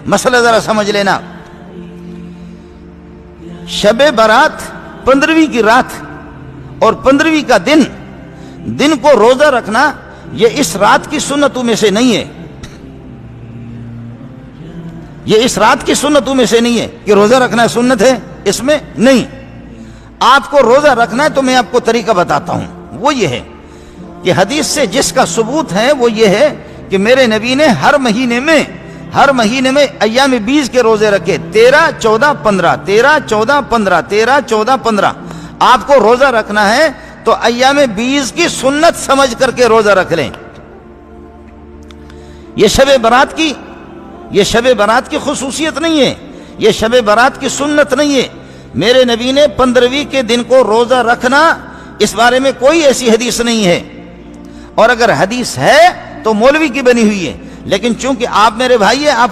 मसला जरा समझ लेना। शबे बारात 15वीं की रात और 15वीं का दिन को रोजा रखना ये इस रात की सुन्नतों में से नहीं है। ये इस रात की सुन्नतों में से नहीं है कि रोजा रखना सुन्नत है, इसमें नहीं। आपको रोजा रखना है तो मैं आपको तरीका बताता हूं, वो ये है कि हदीस से जिसका सबूत है वो ये है कि मेरे नबी ने हर महीने में अय्याम बीज के रोजे रखे, 13, 14, 15, 13, 14, 15, 13, 14, 15। आपको रोजा रखना है तो अय्याम बीज की सुन्नत समझ करके रोजा रख लें। ये शबे बारात की खुसूसियत नहीं है, ये शबे बारात की सुन्नत नहीं है। मेरे नबी ने 15वीं के दिन को रोजा रखना, इस बारे में कोई ऐसी हदीस नहीं है, और अगर हदीस है तो मौलवी की बनी हुई है। लेकिन चूंकि आप मेरे भाई हैं, आप